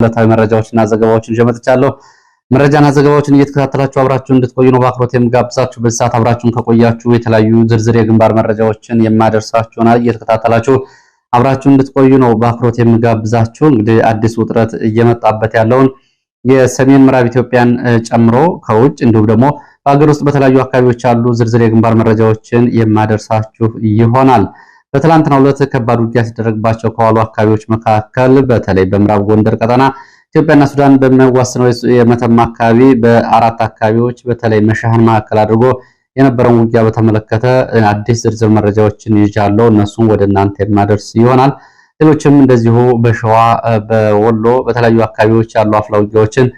ዕለታዊ መረጃዎችና ዘገባዎችን ይዤ መጥቻለሁ። መረጃና ዘገባዎችን እየተከታተላችሁ አብራችሁ እንድትቆዩ ነው በአክብሮት የምጋብዛችሁ። በዚህ ሰዓት አብራችሁን ከቆያችሁ የተለያዩ ዝርዝር የግንባር መረጃዎችን የማደርሳችሁና እየተከታተላችሁ አብራችሁ እንድትቆዩ ነው በአክብሮት የምጋብዛችሁ። እንግዲህ አዲስ ውጥረት እየመጣበት ያለውን የሰሜን ምዕራብ ኢትዮጵያን ጨምሮ ከውጭ እንዲሁም ደግሞ በአገር ውስጥ በተለያዩ አካባቢዎች ያሉ ዝርዝር የግንባር መረጃዎችን የማደርሳችሁ ይሆናል። በትላንትናው ዕለት ከባድ ውጊያ ሲደረግባቸው ከዋሉ አካባቢዎች መካከል በተለይ በምዕራብ ጎንደር ቀጠና ኢትዮጵያና ሱዳን በሚያዋስነው የመተማ አካባቢ በአራት አካባቢዎች በተለይ መሻህን ማዕከል አድርጎ የነበረውን ውጊያ በተመለከተ አዲስ ዝርዝር መረጃዎችን ይዣለሁ። እነሱም ወደ እናንተ የማደርስ ይሆናል። ሌሎችም እንደዚሁ በሸዋ በወሎ በተለያዩ አካባቢዎች ያሉ አፍላ ውጊያዎችን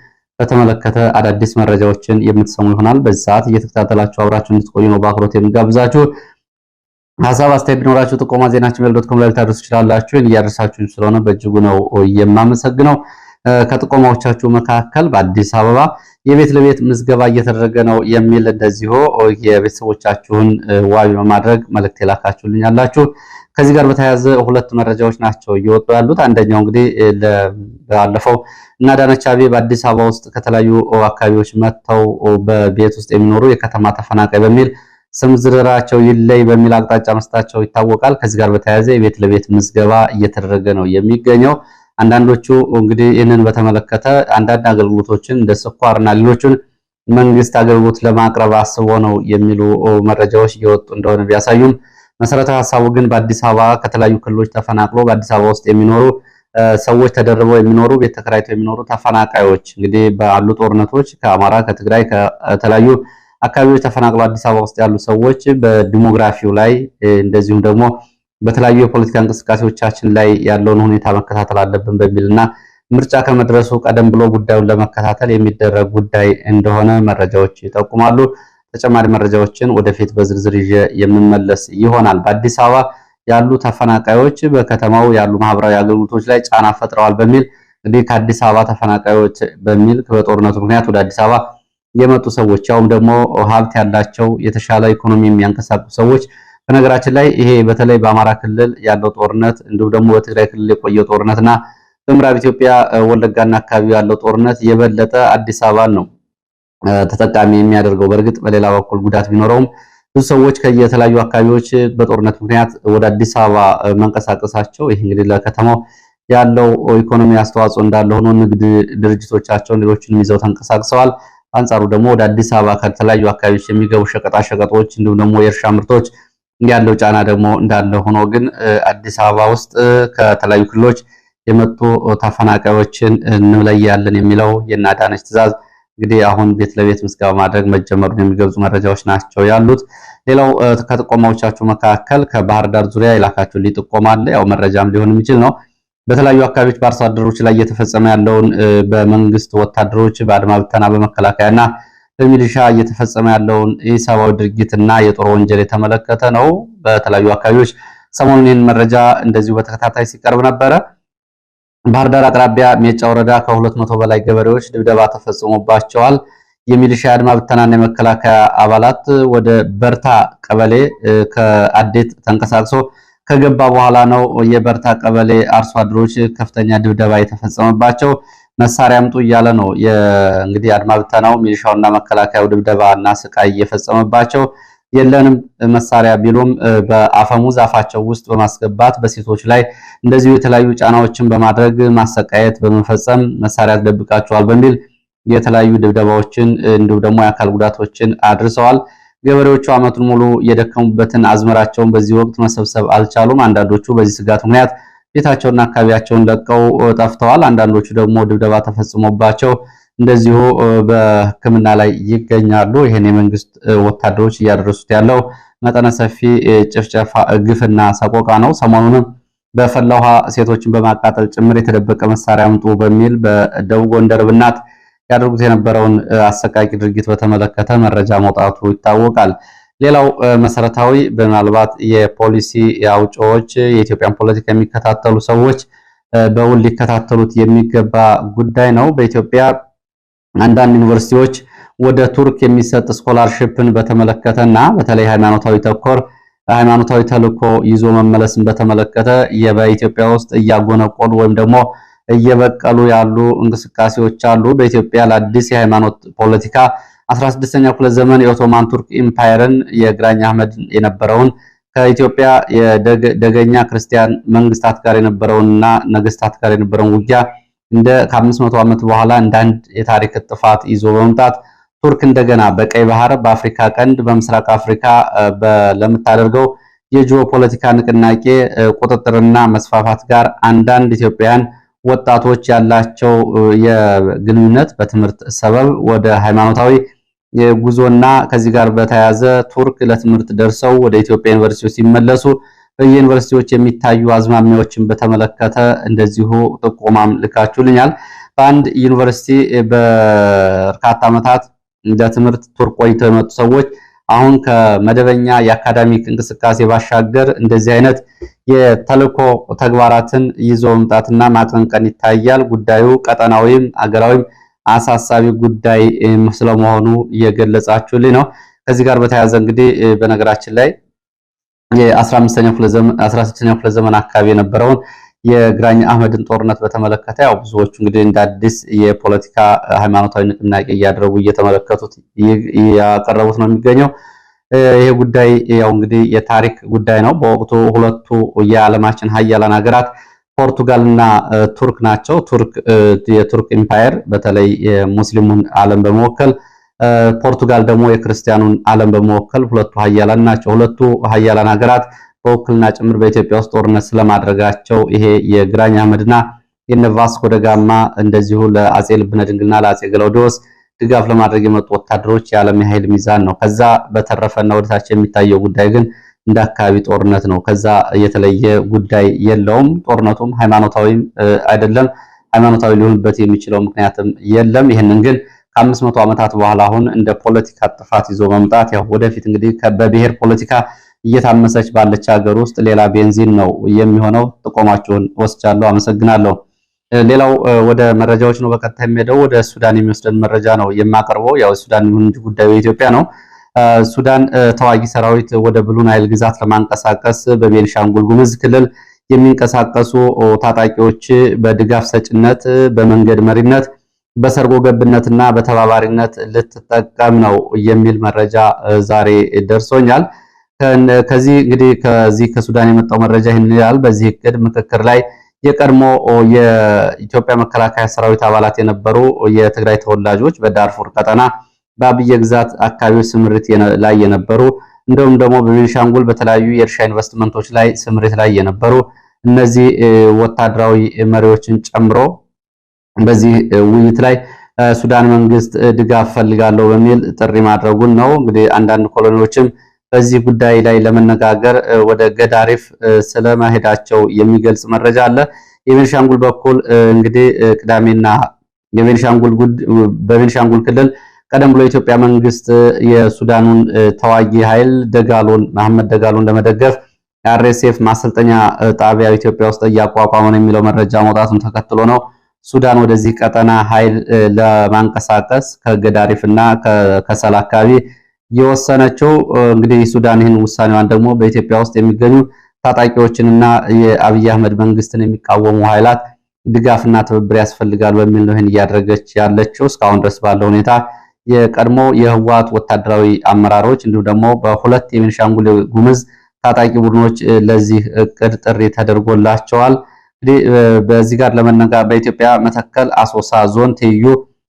በተመለከተ አዳዲስ መረጃዎችን የምትሰሙ ይሆናል። በዚህ ሰዓት እየተከታተላችሁ አብራችሁ እንድትቆዩ ነው በአክብሮት የምጋብዛችሁ። ሐሳብ አስተያየት ቢኖራችሁ ጥቆማ ዜናችን@gmail.com ላይ ልታደርሱ ትችላላችሁ። እያደረሳችሁ ስለሆነ በእጅጉ ነው የማመሰግነው። ከጥቆማዎቻችሁ መካከል በአዲስ አበባ የቤት ለቤት ምዝገባ እየተደረገ ነው የሚል እንደዚሁ የቤተሰቦቻችሁን ዋቢ በማድረግ መልእክት የላካችሁልኝ አላችሁ። ከዚህ ጋር በተያያዘ ሁለት መረጃዎች ናቸው እየወጡ ያሉት። አንደኛው እንግዲህ ባለፈው እና አዳነች አቤቤ በአዲስ አበባ ውስጥ ከተለያዩ አካባቢዎች መጥተው በቤት ውስጥ የሚኖሩ የከተማ ተፈናቃይ በሚል ስም ዝርዝራቸው ይለይ በሚል አቅጣጫ መስጠታቸው ይታወቃል። ከዚህ ጋር በተያያዘ የቤት ለቤት ምዝገባ እየተደረገ ነው የሚገኘው። አንዳንዶቹ እንግዲህ ይህንን በተመለከተ አንዳንድ አገልግሎቶችን እንደ ስኳርና ሌሎችን መንግስት አገልግሎት ለማቅረብ አስቦ ነው የሚሉ መረጃዎች እየወጡ እንደሆነ ቢያሳዩም መሰረታዊ ሀሳቡ ግን በአዲስ አበባ ከተለያዩ ክልሎች ተፈናቅሎ በአዲስ አበባ ውስጥ የሚኖሩ ሰዎች ተደርበው የሚኖሩ ቤት ተከራይተው የሚኖሩ ተፈናቃዮች እንግዲህ ባሉ ጦርነቶች ከአማራ ከትግራይ ከተለያዩ አካባቢዎች ተፈናቅለው አዲስ አበባ ውስጥ ያሉ ሰዎች በዲሞግራፊው ላይ እንደዚሁም ደግሞ በተለያዩ የፖለቲካ እንቅስቃሴዎቻችን ላይ ያለውን ሁኔታ መከታተል አለብን በሚልና ምርጫ ከመድረሱ ቀደም ብሎ ጉዳዩን ለመከታተል የሚደረግ ጉዳይ እንደሆነ መረጃዎች ይጠቁማሉ። ተጨማሪ መረጃዎችን ወደፊት በዝርዝር ይዤ የምመለስ ይሆናል። በአዲስ አበባ ያሉ ተፈናቃዮች በከተማው ያሉ ማህበራዊ አገልግሎቶች ላይ ጫና ፈጥረዋል በሚል እንግዲህ ከአዲስ አበባ ተፈናቃዮች በሚል በጦርነቱ ምክንያት ወደ አዲስ አበባ የመጡ ሰዎች ያውም ደግሞ ሀብት ያላቸው የተሻለ ኢኮኖሚ የሚያንቀሳቅሱ ሰዎች በነገራችን ላይ ይሄ በተለይ በአማራ ክልል ያለው ጦርነት እንዲሁም ደግሞ በትግራይ ክልል የቆየው ጦርነትና በምዕራብ ኢትዮጵያ ወለጋና አካባቢ ያለው ጦርነት የበለጠ አዲስ አበባን ነው ተጠቃሚ የሚያደርገው። በእርግጥ በሌላ በኩል ጉዳት ቢኖረውም ብዙ ሰዎች ከየተለያዩ አካባቢዎች በጦርነት ምክንያት ወደ አዲስ አበባ መንቀሳቀሳቸው ይሄ እንግዲህ ለከተማው ያለው ኢኮኖሚ አስተዋጽኦ እንዳለ ሆኖ ንግድ ድርጅቶቻቸውን ሌሎችንም ይዘው ተንቀሳቅሰዋል። አንጻሩ ደግሞ ወደ አዲስ አበባ ከተለያዩ አካባቢዎች የሚገቡ ሸቀጣሸቀጦች እንዲሁም ደግሞ የእርሻ ምርቶች ያለው ጫና ደግሞ እንዳለ ሆኖ ግን አዲስ አበባ ውስጥ ከተለያዩ ክልሎች የመጡ ተፈናቃዮችን እንለያለን የሚለው የአዳነች ትዕዛዝ እንግዲህ አሁን ቤት ለቤት ምዝገባ ማድረግ መጀመሩን የሚገልጹ መረጃዎች ናቸው ያሉት። ሌላው ከጥቆማዎቻችሁ መካከል ከባህር ዳር ዙሪያ የላካችሁልኝ ጥቆማ አለ። ያው መረጃም ሊሆን የሚችል ነው። በተለያዩ አካባቢዎች በአርሶ አደሮች ላይ እየተፈጸመ ያለውን በመንግስት ወታደሮች በአድማ ብተና በመከላከያና በሚሊሻ እየተፈጸመ ያለውን ኢሰብአዊ ድርጊትና የጦር ወንጀል የተመለከተ ነው። በተለያዩ አካባቢዎች ሰሞኑን ይህን መረጃ እንደዚሁ በተከታታይ ሲቀርብ ነበረ። ባህር ዳር አቅራቢያ ሜጫ ወረዳ ከ200 በላይ ገበሬዎች ድብደባ ተፈጽሞባቸዋል። የሚሊሻ አድማ ብተናና የመከላከያ አባላት ወደ በርታ ቀበሌ ከአዴት ተንቀሳቅሶ ከገባ በኋላ ነው የበርታ ቀበሌ አርሶ አደሮች ከፍተኛ ድብደባ የተፈጸመባቸው። መሳሪያ አምጡ እያለ ነው እንግዲህ አድማ ብተናው ሚሊሻውና መከላከያው ድብደባና ስቃይ እየፈጸመባቸው የለንም መሳሪያ ቢሉም በአፈሙዝ አፋቸው ውስጥ በማስገባት በሴቶች ላይ እንደዚሁ የተለያዩ ጫናዎችን በማድረግ ማሰቃየት በመፈጸም መሳሪያ ተደብቃቸዋል በሚል የተለያዩ ድብደባዎችን እንዲሁም ደግሞ የአካል ጉዳቶችን አድርሰዋል። ገበሬዎቹ ዓመቱን ሙሉ የደከሙበትን አዝመራቸውን በዚህ ወቅት መሰብሰብ አልቻሉም። አንዳንዶቹ በዚህ ስጋት ምክንያት ቤታቸውና አካባቢያቸውን ለቀው ጠፍተዋል። አንዳንዶቹ ደግሞ ድብደባ ተፈጽሞባቸው እንደዚሁ በሕክምና ላይ ይገኛሉ። ይሄን የመንግስት ወታደሮች እያደረሱት ያለው መጠነ ሰፊ ጭፍጨፋ፣ ግፍና ሰቆቃ ነው። ሰሞኑንም በፈላ ውሃ ሴቶችን በማቃጠል ጭምር የተደበቀ መሳሪያ አምጡ በሚል በደቡብ ጎንደር ብናት ያደርጉት የነበረውን አሰቃቂ ድርጊት በተመለከተ መረጃ መውጣቱ ይታወቃል። ሌላው መሰረታዊ ምናልባት የፖሊሲ አውጪዎች የኢትዮጵያን ፖለቲካ የሚከታተሉ ሰዎች በውል ሊከታተሉት የሚገባ ጉዳይ ነው። በኢትዮጵያ አንዳንድ ዩኒቨርሲቲዎች ወደ ቱርክ የሚሰጥ ስኮላርሺፕን በተመለከተና በተለይ ሃይማኖታዊ ተልዕኮ ይዞ መመለስን በተመለከተ በኢትዮጵያ ውስጥ እያጎነቆሉ ወይም ደግሞ እየበቀሉ ያሉ እንቅስቃሴዎች አሉ። በኢትዮጵያ ለአዲስ የሃይማኖት ፖለቲካ 16ኛው ክፍለ ዘመን የኦቶማን ቱርክ ኢምፓየርን የግራኝ አህመድ የነበረውን ከኢትዮጵያ የደገኛ ክርስቲያን መንግስታት ጋር የነበረውንና ነገስታት ጋር የነበረውን ውጊያ ከ500 ዓመት በኋላ እንደ አንድ የታሪክ ጥፋት ይዞ በመምጣት ቱርክ እንደገና በቀይ ባህር፣ በአፍሪካ ቀንድ፣ በምስራቅ አፍሪካ ለምታደርገው የጂኦፖለቲካ ንቅናቄ ቁጥጥርና መስፋፋት ጋር አንዳንድ ኢትዮጵያውያን ወጣቶች ያላቸው የግንኙነት በትምህርት ሰበብ ወደ ሃይማኖታዊ ጉዞና ከዚህ ጋር በተያያዘ ቱርክ ለትምህርት ደርሰው ወደ ኢትዮጵያ ዩኒቨርሲቲዎች ሲመለሱ በየዩኒቨርሲቲዎች የሚታዩ አዝማሚያዎችን በተመለከተ እንደዚሁ ጥቆማም ልካችሁልኛል። በአንድ ዩኒቨርሲቲ በርካታ ዓመታት ለትምህርት ቱርክ ቆይተው የመጡ ሰዎች አሁን ከመደበኛ የአካዳሚክ እንቅስቃሴ ባሻገር እንደዚህ አይነት የተልእኮ ተግባራትን ይዞ መምጣትና ማቀንቀን ይታያል። ጉዳዩ ቀጠናዊም አገራዊም አሳሳቢ ጉዳይ ስለመሆኑ እየገለጻችሁልኝ ነው። ከዚህ ጋር በተያያዘ እንግዲህ በነገራችን ላይ የ16ኛው ክፍለ ዘመን አካባቢ የነበረውን የግራኝ አህመድን ጦርነት በተመለከተ ያው ብዙዎቹ እንግዲህ እንደ አዲስ የፖለቲካ ሃይማኖታዊ ንቅናቄ እያደረጉ እየተመለከቱት ያቀረቡት ነው የሚገኘው። ይሄ ጉዳይ ያው እንግዲህ የታሪክ ጉዳይ ነው። በወቅቱ ሁለቱ የዓለማችን ሀያላን ሀገራት ፖርቱጋልና ቱርክ ናቸው። የቱርክ ኢምፓየር በተለይ የሙስሊሙን ዓለም በመወከል ፖርቱጋል ደግሞ የክርስቲያኑን ዓለም በመወከል ሁለቱ ሀያላን ናቸው። ሁለቱ ሀያላን ሀገራት በውክልና ጭምር በኢትዮጵያ ውስጥ ጦርነት ስለማድረጋቸው ይሄ የግራኝ አህመድና የነቫስኮ ደጋማ እንደዚሁ ለአጼ ልብነ ድንግልና ለአጼ ገላውዲዮስ ድጋፍ ለማድረግ የመጡ ወታደሮች የዓለም የኃይል ሚዛን ነው። ከዛ በተረፈና ወደታች የሚታየው ጉዳይ ግን እንደ አካባቢ ጦርነት ነው። ከዛ የተለየ ጉዳይ የለውም። ጦርነቱም ሃይማኖታዊም አይደለም። ሃይማኖታዊ ሊሆንበት የሚችለው ምክንያትም የለም። ይህንን ግን ከ500 ዓመታት በኋላ አሁን እንደ ፖለቲካ ጥፋት ይዞ መምጣት ያው ወደፊት እንግዲህ በብሔር ፖለቲካ እየታመሰች ባለች ሀገር ውስጥ ሌላ ቤንዚን ነው የሚሆነው። ጥቆማችሁን ወስጃለሁ። አመሰግናለሁ። ሌላው ወደ መረጃዎች ነው በቀጥታ የሚሄደው። ወደ ሱዳን የሚወስደን መረጃ ነው የማቀርበው። ያው ሱዳን ጉዳዩ የኢትዮጵያ ነው። ሱዳን ተዋጊ ሰራዊት ወደ ብሉ ናይል ግዛት ለማንቀሳቀስ በቤንሻንጉል ጉሙዝ ክልል የሚንቀሳቀሱ ታጣቂዎች በድጋፍ ሰጭነት፣ በመንገድ መሪነት፣ በሰርጎ ገብነትና በተባባሪነት ልትጠቀም ነው የሚል መረጃ ዛሬ ደርሶኛል። ከዚህ ከሱዳን የመጣው መረጃ ይህን ይላል። በዚህ እቅድ ምክክር ላይ የቀድሞ የኢትዮጵያ መከላከያ ሰራዊት አባላት የነበሩ የትግራይ ተወላጆች በዳርፉር ቀጠና በአብየ ግዛት አካባቢዎች ስምሪት ላይ የነበሩ እንደውም ደግሞ በቤንሻንጉል በተለያዩ የእርሻ ኢንቨስትመንቶች ላይ ስምሪት ላይ የነበሩ እነዚህ ወታደራዊ መሪዎችን ጨምሮ በዚህ ውይይት ላይ ሱዳን መንግስት ድጋፍ ፈልጋለሁ በሚል ጥሪ ማድረጉን ነው። እንግዲህ አንዳንድ ኮሎኒዎችም በዚህ ጉዳይ ላይ ለመነጋገር ወደ ገዳሪፍ ስለመሄዳቸው የሚገልጽ መረጃ አለ። የቤንሻንጉል በኩል እንግዲህ ቅዳሜና በቤንሻንጉል ክልል ቀደም ብሎ የኢትዮጵያ መንግስት የሱዳኑን ተዋጊ ኃይል መሐመድ ደጋሎን ለመደገፍ አርኤስኤፍ ማሰልጠኛ ጣቢያ ኢትዮጵያ ውስጥ እያቋቋመ ነው የሚለው መረጃ መውጣቱን ተከትሎ ነው ሱዳን ወደዚህ ቀጠና ኃይል ለማንቀሳቀስ ከገዳሪፍና ከሰላ አካባቢ የወሰነችው። እንግዲህ ሱዳን ይህን ውሳኔዋን ደግሞ በኢትዮጵያ ውስጥ የሚገኙ ታጣቂዎችንና የአብይ አህመድ መንግስትን የሚቃወሙ ኃይላት ድጋፍና ትብብር ያስፈልጋል በሚል ነው ይህን እያደረገች ያለችው። እስካሁን ድረስ ባለው ሁኔታ የቀድሞ የህወሓት ወታደራዊ አመራሮች እንዲሁም ደግሞ በሁለት የቤንሻንጉል ጉሙዝ ታጣቂ ቡድኖች ለዚህ እቅድ ጥሪ ተደርጎላቸዋል። እንግዲህ በዚህ ጋር በኢትዮጵያ መተከል፣ አሶሳ ዞን ትይዩ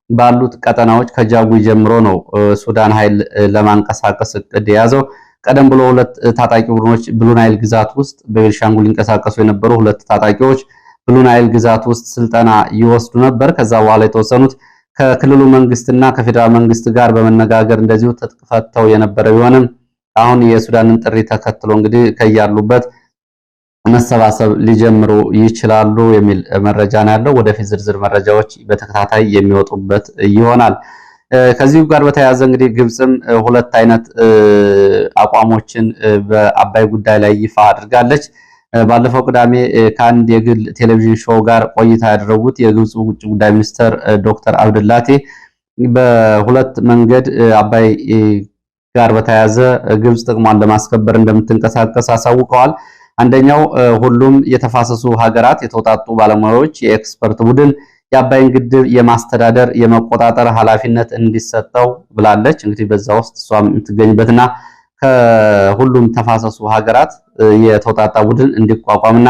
ባሉት ቀጠናዎች ከጃዊ ጀምሮ ነው ሱዳን ኃይል ለማንቀሳቀስ እቅድ የያዘው። ቀደም ብሎ ሁለት ታጣቂ ቡድኖች ብሉ ናይል ግዛት ውስጥ በቤንሻንጉል ሊንቀሳቀሱ የነበሩ ሁለት ታጣቂዎች ብሉ ናይል ግዛት ውስጥ ስልጠና ይወስዱ ነበር። ከዛ በኋላ የተወሰኑት ከክልሉ መንግስትና ከፌደራል መንግስት ጋር በመነጋገር እንደዚሁ ትጥቅ ፈተው የነበረ ቢሆንም አሁን የሱዳንን ጥሪ ተከትሎ እንግዲህ ከያሉበት መሰባሰብ ሊጀምሩ ይችላሉ የሚል መረጃ ነው ያለው። ወደፊት ዝርዝር መረጃዎች በተከታታይ የሚወጡበት ይሆናል። ከዚሁ ጋር በተያያዘ እንግዲህ ግብፅም ሁለት አይነት አቋሞችን በአባይ ጉዳይ ላይ ይፋ አድርጋለች። ባለፈው ቅዳሜ ከአንድ የግል ቴሌቪዥን ሾው ጋር ቆይታ ያደረጉት የግብፁ ውጭ ጉዳይ ሚኒስትር ዶክተር አብድላቲ በሁለት መንገድ አባይ ጋር በተያያዘ ግብፅ ጥቅሟን ለማስከበር እንደምትንቀሳቀስ አሳውቀዋል። አንደኛው ሁሉም የተፋሰሱ ሀገራት የተውጣጡ ባለሙያዎች የኤክስፐርት ቡድን የአባይን ግድብ የማስተዳደር የመቆጣጠር ኃላፊነት እንዲሰጠው ብላለች። እንግዲህ በዛ ውስጥ እሷም የምትገኝበትና ከሁሉም ተፋሰሱ ሀገራት የተውጣጣ ቡድን እንዲቋቋምና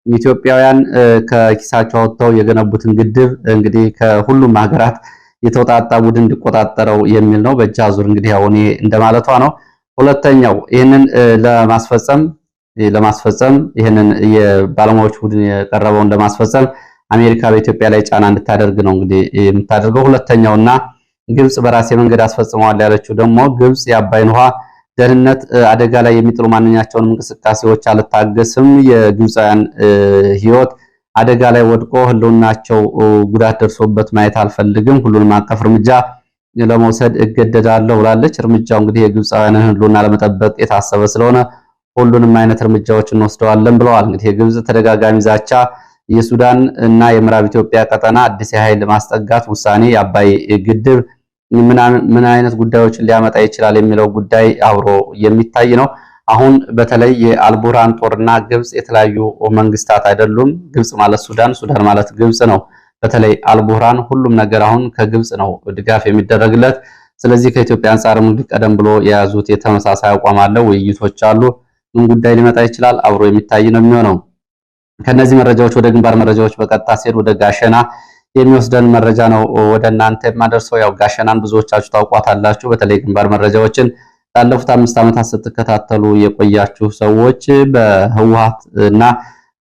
ኢትዮጵያውያን ከኪሳቸው አውጥተው የገነቡትን ግድብ እንግዲህ ከሁሉም ሀገራት የተውጣጣ ቡድን እንዲቆጣጠረው የሚል ነው። በእጅ አዙር እንግዲህ አሁን እንደማለቷ ነው። ሁለተኛው ይህንን ለማስፈጸም ይህንን የባለሙያዎች ቡድን የቀረበውን ለማስፈጸም አሜሪካ በኢትዮጵያ ላይ ጫና እንድታደርግ ነው እንግዲህ የምታደርገው። ሁለተኛውና ግብጽ በራሴ መንገድ አስፈጽመዋል ያለችው ደግሞ ግብጽ የአባይን ውሃ ደህንነት አደጋ ላይ የሚጥሉ ማንኛቸውንም እንቅስቃሴዎች አልታገስም፣ የግብፃውያን ሕይወት አደጋ ላይ ወድቆ ህልውናቸው ጉዳት ደርሶበት ማየት አልፈልግም፣ ሁሉንም አቀፍ እርምጃ ለመውሰድ እገደዳለሁ ብላለች። እርምጃው እንግዲህ የግብፃውያንን ህልውና ለመጠበቅ የታሰበ ስለሆነ ሁሉንም አይነት እርምጃዎች እንወስደዋለን ብለዋል። እንግዲህ የግብጽ ተደጋጋሚ ዛቻ የሱዳን እና የምዕራብ ኢትዮጵያ ቀጠና አዲስ የኃይል ማስጠጋት ውሳኔ የአባይ ግድብ ምን አይነት ጉዳዮችን ሊያመጣ ይችላል የሚለው ጉዳይ አብሮ የሚታይ ነው። አሁን በተለይ የአልቡርሃን ጦርና ግብጽ የተለያዩ መንግስታት አይደሉም። ግብጽ ማለት ሱዳን፣ ሱዳን ማለት ግብጽ ነው። በተለይ አልቡርሃን ሁሉም ነገር አሁን ከግብጽ ነው ድጋፍ የሚደረግለት። ስለዚህ ከኢትዮጵያ አንጻርም ቀደም ብሎ የያዙት የተመሳሳይ አቋም አለ፣ ውይይቶች አሉ። ምን ጉዳይ ሊመጣ ይችላል አብሮ የሚታይ ነው የሚሆነው። ከነዚህ መረጃዎች ወደ ግንባር መረጃዎች በቀጥታ ሲሄድ ወደ ጋሸና የሚወስደን መረጃ ነው ወደ እናንተ የማደርሰው። ያው ጋሸናን ብዙዎቻችሁ ታውቋታላችሁ። በተለይ ግንባር መረጃዎችን ላለፉት 5 ዓመታት ስትከታተሉ የቆያችሁ ሰዎች በህወሓት እና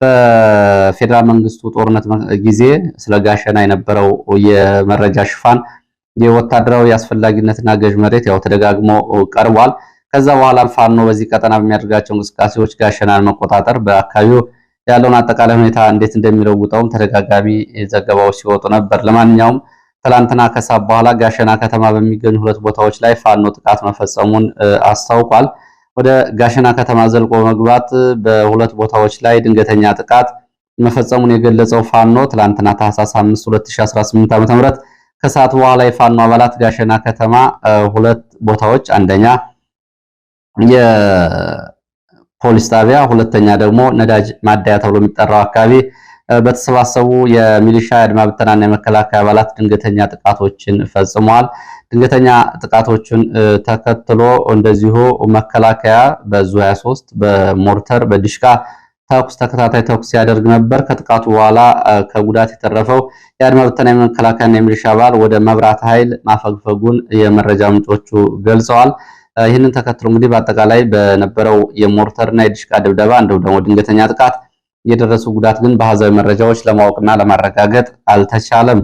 በፌደራል መንግስቱ ጦርነት ጊዜ ስለ ጋሸና የነበረው የመረጃ ሽፋን የወታደራዊ አስፈላጊነትና ገዥ መሬት ያው ተደጋግሞ ቀርቧል። ከዛ በኋላ ፋኖ በዚህ ቀጠና በሚያደርጋቸው እንቅስቃሴዎች ጋሸናን መቆጣጠር በአካባቢው ያለውን አጠቃላይ ሁኔታ እንዴት እንደሚለውጠውም ተደጋጋሚ ዘገባዎች ሲወጡ ነበር። ለማንኛውም ትላንትና ከሰዓት በኋላ ጋሸና ከተማ በሚገኙ 2 ቦታዎች ላይ ፋኖ ጥቃት መፈጸሙን አስታውቋል። ወደ ጋሸና ከተማ ዘልቆ መግባት በ2 ቦታዎች ላይ ድንገተኛ ጥቃት መፈጸሙን የገለጸው ፋኖ ትላንትና ታህሳስ 5 2018 ዓ.ም ከሰዓት በኋላ የፋኖ አባላት ጋሸና ከተማ 2 ቦታዎች አንደኛ ፖሊስ ጣቢያ፣ ሁለተኛ ደግሞ ነዳጅ ማደያ ተብሎ የሚጠራው አካባቢ በተሰባሰቡ የሚሊሻ የአድማ ብተናና የመከላከያ አባላት ድንገተኛ ጥቃቶችን ፈጽመዋል። ድንገተኛ ጥቃቶችን ተከትሎ እንደዚሁ መከላከያ በዙ 23 በሞርተር በዲሽቃ ተከታታይ ተኩስ ያደርግ ነበር። ከጥቃቱ በኋላ ከጉዳት የተረፈው የአድማ ብተና የመከላከያና የሚሊሻ አባል ወደ መብራት ኃይል ማፈግፈጉን የመረጃ ምንጮቹ ገልጸዋል። ይህንን ተከትሎ እንግዲህ በአጠቃላይ በነበረው የሞርተርና የዲሽቃ ድብደባ እንዲሁም ደግሞ ድንገተኛ ጥቃት የደረሱ ጉዳት ግን በአሃዛዊ መረጃዎች ለማወቅና ለማረጋገጥ አልተቻለም።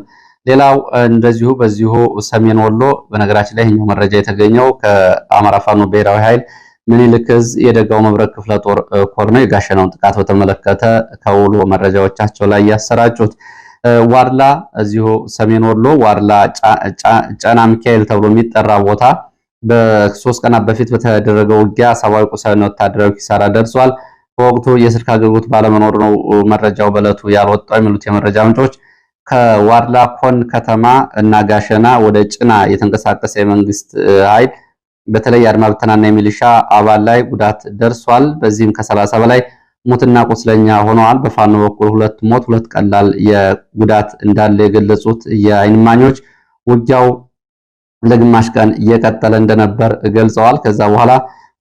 ሌላው እንደዚሁ በዚሁ ሰሜን ወሎ በነገራችን ላይ ይሄኛው መረጃ የተገኘው ከአማራ ፋኖ ብሔራዊ ኃይል ምኒልክ ዕዝ የደጋው መብረቅ ክፍለ ጦር ኮር ነው። የጋሸናውን ጥቃት በተመለከተ ከውሎ መረጃዎቻቸው ላይ ያሰራጩት ዋድላ እዚሁ ሰሜን ወሎ ዋድላ ጫና ሚካኤል ተብሎ የሚጠራ ቦታ በ3 ቀናት በፊት በተደረገው ውጊያ ሰብአዊ ቁሳዊና ወታደራዊ ኪሳራ ደርሷል። በወቅቱ የስልክ አገልግሎት ባለመኖር ነው መረጃው በለቱ ያልወጣው የሚሉት የመረጃ ምንጮች። ከዋድላ ኮን ከተማ እና ጋሸና ወደ ጭና የተንቀሳቀሰ የመንግስት ኃይል በተለይ የአድማ ብተናና የሚሊሻ አባል ላይ ጉዳት ደርሷል። በዚህም ከ30 በላይ ሞትና ቁስለኛ ሆነዋል። በፋኖ በኩል 2 ሞት 2 ቀላል የጉዳት እንዳለ የገለጹት የዓይን እማኞች ውጊያው ለግማሽ ቀን እየቀጠለ እንደነበር ገልጸዋል። ከዛ በኋላ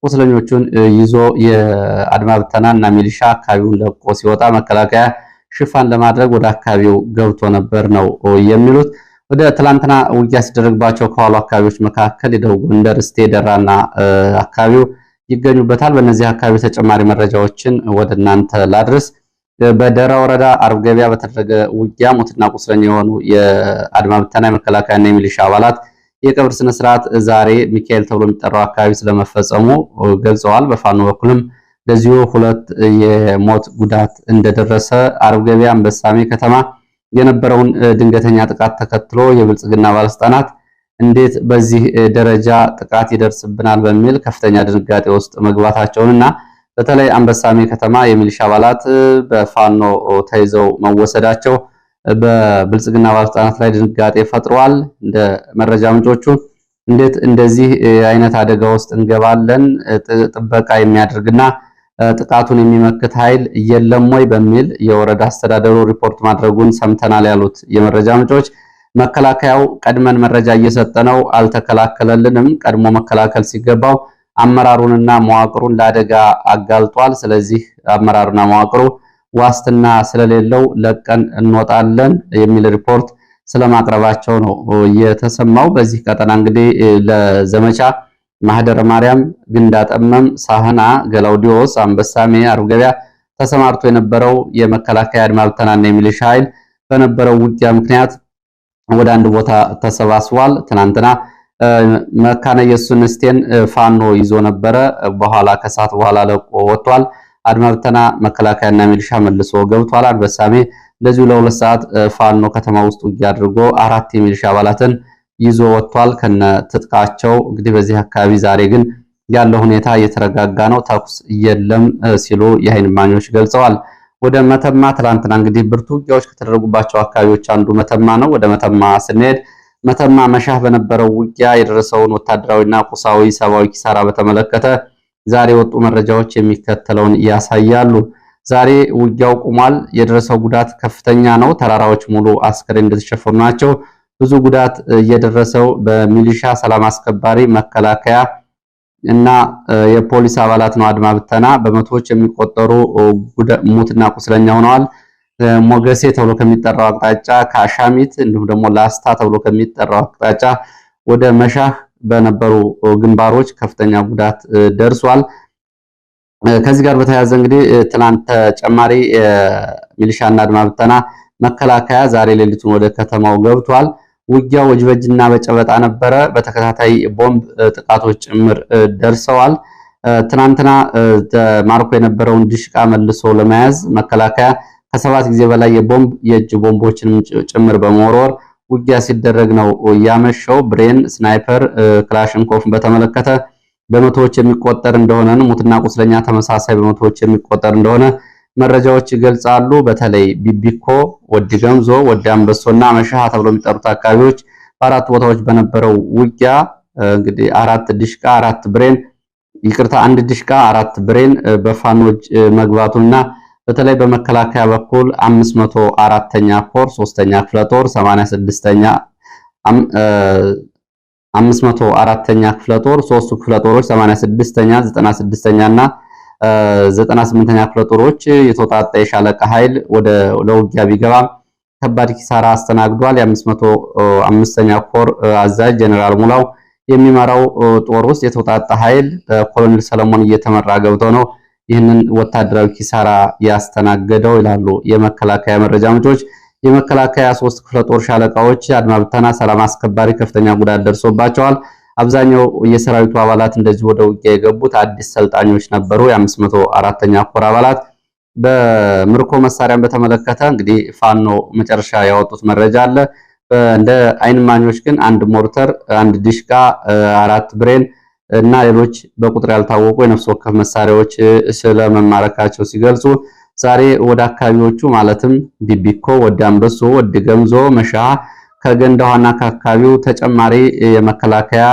ቁስለኞቹን ይዞ የአድማ ብተናና ሚሊሻ አካባቢውን ለቆ ሲወጣ መከላከያ ሽፋን ለማድረግ ወደ አካባቢው ገብቶ ነበር ነው የሚሉት። ወደ ትላንትና ውጊያ ሲደረግባቸው ከዋሉ አካባቢዎች መካከል የደቡብ ጎንደር እስቴ ደራና አካባቢው ይገኙበታል። በእነዚህ አካባቢ ተጨማሪ መረጃዎችን ወደ እናንተ ላድርስ። በደራ ወረዳ አርብ ገበያ በተደረገ ውጊያ ሞትና ቁስለኛ የሆኑ የአድማ ብተና የመከላከያና የሚሊሻ አባላት የቀብር ስነ ስርዓት ዛሬ ሚካኤል ተብሎ የሚጠራው አካባቢ ስለመፈጸሙ ገልጸዋል። በፋኖ በኩልም ለዚሁ 2 የሞት ጉዳት እንደደረሰ አርብ ገበያ አንበሳሜ ከተማ የነበረውን ድንገተኛ ጥቃት ተከትሎ የብልጽግና ባለስልጣናት እንዴት በዚህ ደረጃ ጥቃት ይደርስብናል በሚል ከፍተኛ ድንጋጤ ውስጥ መግባታቸውንና በተለይ አንበሳሜ ከተማ የሚሊሻ አባላት በፋኖ ተይዘው መወሰዳቸው በብልጽግና ባለስልጣናት ላይ ድንጋጤ ፈጥሯል። እንደ መረጃ ምንጮቹ እንዴት እንደዚህ አይነት አደጋ ውስጥ እንገባለን? ጥበቃ የሚያደርግና ጥቃቱን የሚመክት ኃይል የለም ወይ በሚል የወረዳ አስተዳደሩ ሪፖርት ማድረጉን ሰምተናል ያሉት የመረጃ ምንጮች መከላከያው ቀድመን መረጃ እየሰጠ ነው፣ አልተከላከለልንም። ቀድሞ መከላከል ሲገባው አመራሩንና መዋቅሩን ለአደጋ አጋልጧል። ስለዚህ አመራሩና መዋቅሩ ዋስትና ስለሌለው ለቀን እንወጣለን የሚል ሪፖርት ስለማቅረባቸው ነው የተሰማው። በዚህ ቀጠና እንግዲህ ለዘመቻ ማህደረ ማርያም፣ ግንዳጠመም፣ ሳህና፣ ገላውዲዮስ፣ አንበሳሜ፣ አርብገቢያ ተሰማርቶ የነበረው የመከላከያ አድማ ብተናና የሚሊሻ ኃይል በነበረው ውጊያ ምክንያት ወደ አንድ ቦታ ተሰባስቧል። ትናንትና መካነ ኢየሱስን ስቴን ፋኖ ይዞ ነበረ። በኋላ ከሰዓት በኋላ ለቆ ወጥቷል። አድማ ብተና መከላከያና ሚሊሻ መልሶ ገብቷል። አንበሳሜ እንደዚሁ ለሁለት ሰዓት ፋኖ ከተማ ውስጥ ውጊያ አድርጎ 4 የሚሊሻ አባላትን ይዞ ወጥቷል ከነ ትጥቃቸው። እንግዲህ በዚህ አካባቢ ዛሬ ግን ያለው ሁኔታ እየተረጋጋ ነው፣ ተኩስ የለም ሲሉ የዓይን እማኞች ገልጸዋል። ወደ መተማ ትላንትና እንግዲህ ብርቱ ውጊያዎች ከተደረጉባቸው አካባቢዎች አንዱ መተማ ነው። ወደ መተማ ስንሄድ መተማ መሻህ በነበረው ውጊያ የደረሰውን ወታደራዊና ቁሳዊ ሰብአዊ ኪሳራ በተመለከተ ዛሬ ወጡ መረጃዎች የሚከተለውን ያሳያሉ። ዛሬ ውጊያው ቆሟል። የደረሰው ጉዳት ከፍተኛ ነው። ተራራዎች ሙሉ አስከሬን እንደተሸፈኑ ናቸው። ብዙ ጉዳት እየደረሰው በሚሊሻ ሰላም አስከባሪ መከላከያ እና የፖሊስ አባላት ነው። አድማ ብተና በመቶዎች የሚቆጠሩ ሙትና ቁስለኛ ሆነዋል። ሞገሴ ተብሎ ከሚጠራው አቅጣጫ ከአሻሚት እንዲሁም ደግሞ ላስታ ተብሎ ከሚጠራው አቅጣጫ ወደ መሻህ በነበሩ ግንባሮች ከፍተኛ ጉዳት ደርሷል። ከዚህ ጋር በተያያዘ እንግዲህ ትናንት ተጨማሪ ሚሊሻና አድማ ብተና መከላከያ ዛሬ ሌሊቱን ወደ ከተማው ገብቷል። ውጊያው እጅ በእጅና በጨበጣ ነበረ። በተከታታይ ቦምብ ጥቃቶች ጭምር ደርሰዋል። ትናንትና ማርኮ የነበረውን ድሽቃ መልሶ ለመያዝ መከላከያ ከ7 ጊዜ በላይ የእጅ ቦምቦችንም ጭምር በመወርወር ውጊያ ሲደረግ ነው ያመሸው። ብሬን፣ ስናይፐር፣ ክላሽንኮፍን በተመለከተ በመቶዎች የሚቆጠር እንደሆነ ሙትና ቁስለኛ ተመሳሳይ በመቶዎች የሚቆጠር እንደሆነ መረጃዎች ይገልጻሉ። በተለይ ቢቢኮ፣ ወዲ ገምዞ፣ ወዲ አንበሶና መሻሃ ተብሎ የሚጠሩት አካባቢዎች በአራት ቦታዎች በነበረው ውጊያ እንግዲህ 4 ድሽቃ 4 ብሬን ይቅርታ 1 ድሽቃ 4 ብሬን በፋኖች መግባቱና በተለይ በመከላከያ በኩል 504ኛ ኮር 3ኛ ክፍለ ጦር 86ኛ 504ኛ ክፍለ ጦር 3ቱ ክፍለ ጦሮች 86ኛ 96ኛ እና 98ኛ ክፍለ ጦሮች የተወጣጣ የሻለቃ ኃይል ለውጊያ ቢገባም ከባድ ኪሳራ አስተናግዷል። የ505ኛ ኮር አዛዥ ጀነራል ሙላው የሚመራው ጦር ውስጥ የተወጣጣ ኃይል በኮሎኔል ሰለሞን እየተመራ ገብተው ነው ይህንን ወታደራዊ ኪሳራ ያስተናገደው ይላሉ የመከላከያ መረጃ ምንጮች። የመከላከያ 3 ክፍለ ጦር ሻለቃዎች አድማ ብተና ሰላም አስከባሪ ከፍተኛ ጉዳት ደርሶባቸዋል። አብዛኛው የሰራዊቱ አባላት እንደዚህ ወደ ውጊያ የገቡት አዲስ ሰልጣኞች ነበሩ። የ504ኛ ኮር አባላት በምርኮ መሳሪያን በተመለከተ እንግዲህ ፋኖ መጨረሻ ያወጡት መረጃ አለ። እንደ ዓይን እማኞች ግን 1 ሞርተር፣ 1 ዲሽቃ፣ 4 ብሬን እና ሌሎች በቁጥር ያልታወቁ የነፍስ ወከፍ መሳሪያዎች ስለመማረካቸው ሲገልጹ ዛሬ ወደ አካባቢዎቹ ማለትም ቢቢኮ፣ ወዲ አንበሶ፣ ወዲ ገምዞ፣ መሻሃ ከገንዳዋና ከአካባቢው ተጨማሪ የመከላከያ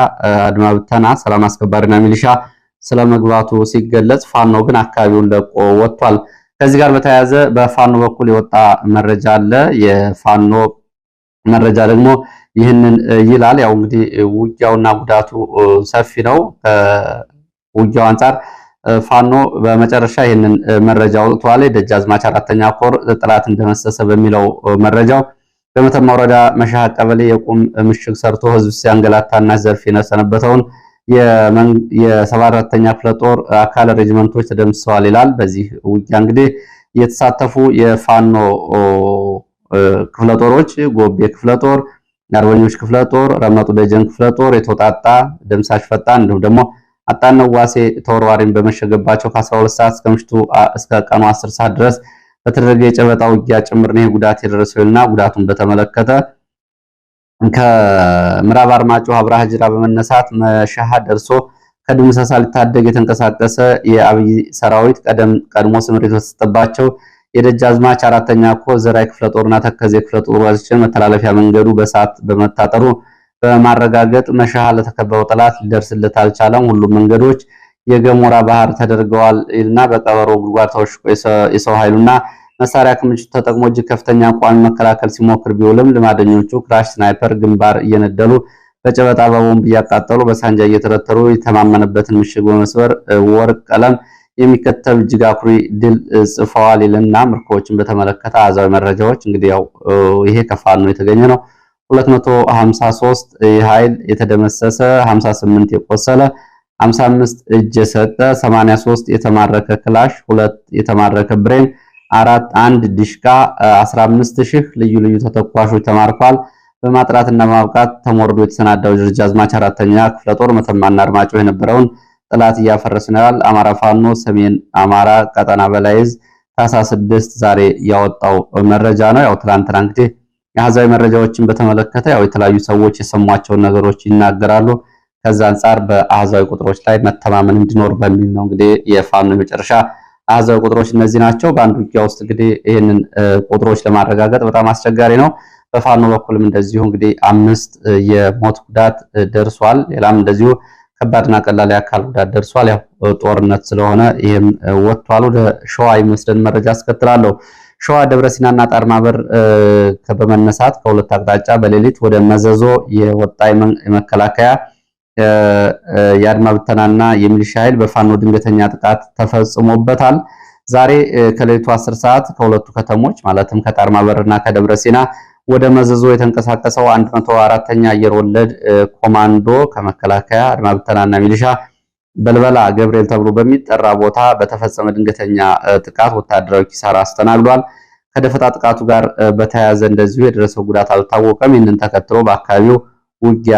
አድማ ብተና ሰላም አስከባሪና ሚሊሻ ስለመግባቱ ሲገለጽ ፋኖ ግን አካባቢውን ለቆ ወጥቷል። ከዚህ ጋር በተያያዘ በፋኖ በኩል የወጣ መረጃ አለ። የፋኖ መረጃ ደግሞ ይህንን ይላል። ያው እንግዲህ ውጊያውና ጉዳቱ ሰፊ ነው። ከውጊያው አንጻር ፋኖ በመጨረሻ ይህንን መረጃ አውጥቷል። ደጃዝማች 4ኛ ኮር ጥላት እንደመሰሰ በሚለው መረጃው በመተማ ወረዳ መሻሃ ቀበሌ የቁም ምሽግ ሰርቶ ህዝብ ሲያንገላታና ዘርፍ የሰነበተውን የ74ኛ ክፍለ ጦር አካል ሬጅመንቶች ተደምስሰዋል ይላል። በዚህ ውጊያ እንግዲህ የተሳተፉ የፋኖ ክፍለ ጦሮች ጎቤ ክፍለ ጦር፣ አርበኞች ክፍለ ጦር፣ ረመጡ ደጀን ክፍለ ጦር የተወጣጣ ደምሳሽ ፈጣን እንዲሁም ደግሞ አጣነው ዋሴ ተወርዋሪን በመሸገባቸው ከ12 ሰዓት እስከ ቀኑ 10 ሰዓት ድረስ በተደረገ የጨበጣ ውጊያ ጭምር ነው ጉዳት የደረሰውና ጉዳቱን በተመለከተ ከምዕራብ አርማጭሆ አብርሃ ጅራ በመነሳት መሻሃ ደርሶ ከድምሰሳ ሊታደግ የተንቀሳቀሰ የአብይ ሰራዊት ቀድሞ ስምሪት የተሰጠባቸው የደጃዝማች 4ኛ ኮር ዘራይ ክፍለ ጦርና ተከዜ ክፍለ ጦሮችን መተላለፊያ መንገዱ በሰዓት በመታጠሩ በማረጋገጥ መሻሃ ለተከበበው ጠላት ሊደርስለት አልቻለም። ሁሉም መንገዶች የገሞራ ባህር ተደርገዋል እና በቀበሮ ጉድጓድ ተወሽቆ የሰው ኃይሉና መሳሪያ ክምችት ተጠቅሞ እጅግ ከፍተኛ ቋሚ መከላከል ሲሞክር ቢውልም ልማደኞቹ ክላሽ ስናይፐር ግንባር እየነደሉ በጨበጣ በቦምብ እያቃጠሉ በሳንጃ እየተረተሩ የተማመነበትን ምሽግ በመስበር ወርቅ ቀለም የሚከተብ እጅግ አኩሪ ድል ጽፈዋል ይልና ምርኮችን በተመለከተ አዛዊ መረጃዎች እንግዲህ ያው ይሄ ከፋኖ የተገኘ ነው። 253 ኃይል የተደመሰሰ፣ 58 የቆሰለ፣ 55 እጅ የሰጠ፣ 83 የተማረከ ክላሽ፣ 2 የተማረከ ብሬን፣ 1 ዲሽቃ፣ 15000 ልዩ ልዩ ተተኳሾች ተማርኳል። በማጥራትና ማብቃት ተሞርዶ የተሰናዳው ደረጃዝማች 4ኛ ክፍለ ጦር መተማና አርማጭሆ የነበረውን ጥላት እያፈረስን ያል አማራ ፋኖ ሰሜን አማራ ቀጠና በላይዝ ታህሳስ 6 ዛሬ ያወጣው መረጃ ነው። ያው ትላንትና እንግዲህ የአሃዛዊ መረጃዎችን በተመለከተ ያው የተለያዩ ሰዎች የሰሟቸውን ነገሮች ይናገራሉ። ከዛ አንፃር በአሃዛዊ ቁጥሮች ላይ መተማመን እንዲኖር በሚል ነው እንግዲህ የፋኖ የመጨረሻ አሃዛዊ ቁጥሮች እነዚህ ናቸው። በአንድ ውጊያ ውስጥ እንግዲህ ይህንን ቁጥሮች ለማረጋገጥ በጣም አስቸጋሪ ነው። በፋኖ በኩልም እንደዚሁ እንግዲህ 5 የሞት ጉዳት ደርሷል። ሌላም እንደዚሁ ከባድና ቀላል የአካል ጉዳት ደርሷል። ያው ጦርነት ስለሆነ ይሄም ወጥቷል። ወደ ሸዋ የሚወስደን መረጃ አስከትላለሁ። ሸዋ ደብረሲናና ጣርማበር በመነሳት ከሁለት አቅጣጫ በሌሊት ወደ መዘዞ የወጣ የመከላከያ የአድማ ብተናና የሚሊሻ ኃይል በፋኖ ድንገተኛ ጥቃት ተፈጽሞበታል። ዛሬ ከሌሊቱ 10 ሰዓት ከሁለቱ ከተሞች ማለትም ከጣርማበርና ከደብረሲና ወደ መዘዞ የተንቀሳቀሰው 104ኛ አየር ወለድ ኮማንዶ ከመከላከያ አድማ ብተናና ሚሊሻ በልበላ ገብርኤል ተብሎ በሚጠራ ቦታ በተፈጸመ ድንገተኛ ጥቃት ወታደራዊ ኪሳራ አስተናግዷል። ከደፈጣ ጥቃቱ ጋር በተያያዘ እንደዚሁ የደረሰው ጉዳት አልታወቀም። ይህንን ተከትሎ በአካባቢው ውጊያ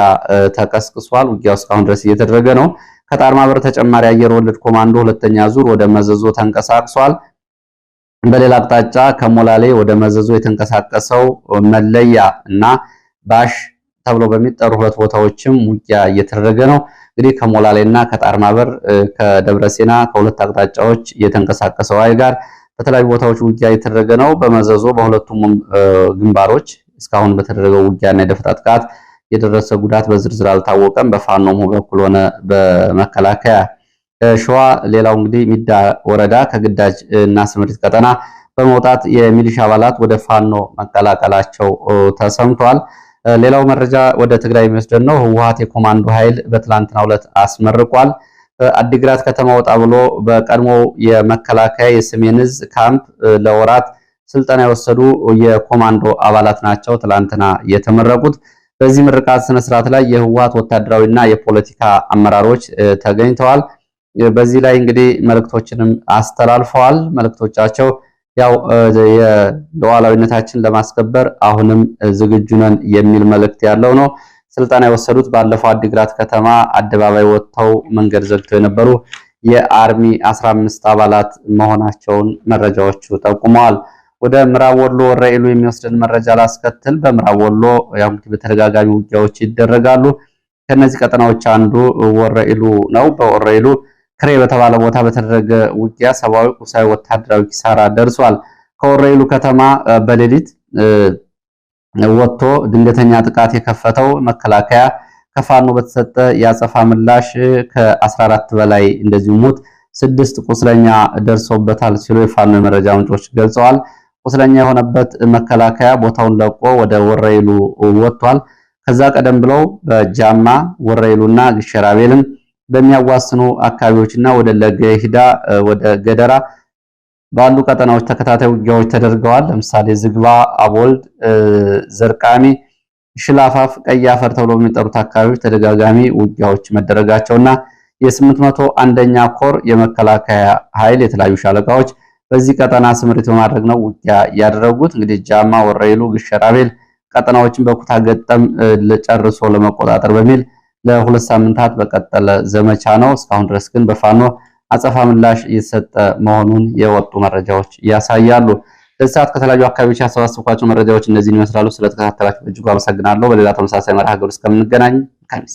ተቀስቅሷል። ውጊያው እስካሁን ድረስ እየተደረገ ነው። ከጣርማበር ተጨማሪ አየር ወለድ ኮማንዶ ሁለተኛ ዙር ወደ መዘዞ ተንቀሳቅሷል። በሌላ አቅጣጫ ከሞላሌ ወደ መዘዞ የተንቀሳቀሰው መለያ እና ባሽ ተብሎ በሚጠሩ ሁለት ቦታዎችም ውጊያ እየተደረገ ነው። እንግዲህ ከሞላሌና ከጣርማበር ከደብረሲና ከሁለት አቅጣጫዎች የተንቀሳቀሰው ኃይል ጋር በተለያዩ ቦታዎች ውጊያ እየተደረገ ነው። በመዘዞ በሁለቱም ግንባሮች እስካሁን በተደረገው ውጊያና የደፈጣ ጥቃት የደረሰ ጉዳት በዝርዝር አልታወቀም። በፋኖም በኩል ሆነ በመከላከያ ሸዋ ሌላው እንግዲህ ሚዳ ወረዳ ከግዳጅ እና ስምሪት ቀጠና በመውጣት የሚሊሻ አባላት ወደ ፋኖ መቀላቀላቸው ተሰምቷል። ሌላው መረጃ ወደ ትግራይ የሚወስደን ነው። ህወሓት የኮማንዶ ኃይል በትላንትናው ዕለት አስመርቋል። አዲግራት ከተማ ወጣ ብሎ በቀድሞ የመከላከያ የሰሜን ዕዝ ካምፕ ለወራት ስልጠና የወሰዱ የኮማንዶ አባላት ናቸው ትላንትና የተመረቁት። በዚህ ምርቃት ስነ ስርዓት ላይ የህወሓት ወታደራዊና የፖለቲካ አመራሮች ተገኝተዋል። በዚህ ላይ እንግዲህ መልእክቶችንም አስተላልፈዋል። መልእክቶቻቸው ያው የሉዓላዊነታችን ለማስከበር አሁንም ዝግጁ ነን የሚል መልእክት ያለው ነው። ስልጠና የወሰዱት ባለፈው አዲግራት ከተማ አደባባይ ወጥተው መንገድ ዘግተው የነበሩ የአርሚ 15 አባላት መሆናቸውን መረጃዎቹ ጠቁመዋል። ወደ ምዕራብ ወሎ ወረኢሉ የሚወስደን መረጃ ላስከትል። በምዕራብ ወሎ ያው እንግዲህ በተደጋጋሚ ውጊያዎች ይደረጋሉ። ከነዚህ ቀጠናዎች አንዱ ወረኢሉ ነው። በወረኢሉ ክሬ በተባለ ቦታ በተደረገ ውጊያ ሰብአዊ፣ ቁሳዊ፣ ወታደራዊ ኪሳራ ደርሷል። ከወረኢሉ ከተማ በሌሊት ወጥቶ ድንገተኛ ጥቃት የከፈተው መከላከያ ከፋኖ በተሰጠ ያጸፋ ምላሽ ከ14 በላይ እንደዚሁ ሞት 6 ቁስለኛ ደርሶበታል ሲሉ የፋኖ የመረጃ ምንጮች ገልጸዋል። ቁስለኛ የሆነበት መከላከያ ቦታውን ለቆ ወደ ወረኢሉ ወጥቷል። ከዛ ቀደም ብለው በጃማ ወረኢሉና ግሸራቤልን በሚያዋስኑ አካባቢዎችና ወደ ለገሂዳ ወደ ገደራ ባሉ ቀጠናዎች ተከታታይ ውጊያዎች ተደርገዋል። ለምሳሌ ዝግባ፣ አቦልድ፣ ዘርቃሚ፣ ሽላፋፍ፣ ቀይ አፈር ተብሎ በሚጠሩት አካባቢዎች ተደጋጋሚ ውጊያዎች መደረጋቸውና የ801ኛ ኮር የመከላከያ ኃይል የተለያዩ ሻለቃዎች በዚህ ቀጠና ስምሪት በማድረግ ነው ውጊያ ያደረጉት። እንግዲህ ጃማ፣ ወረኢሉ፣ ግሸራቤል ቀጠናዎችን በኩታ ገጠም ጨርሶ ለመቆጣጠር በሚል ለ2 ሳምንታት በቀጠለ ዘመቻ ነው። እስካሁን ድረስ ግን በፋኖ አጸፋ ምላሽ እየተሰጠ መሆኑን የወጡ መረጃዎች ያሳያሉ። ለዚህ ሰዓት ከተለያዩ አካባቢዎች ያሰባሰብኳቸው መረጃዎች እነዚህን ይመስላሉ። ስለተከታተላችሁ እጅጉ አመሰግናለሁ። በሌላ ተመሳሳይ መርሃ ግብር እስከምንገናኝ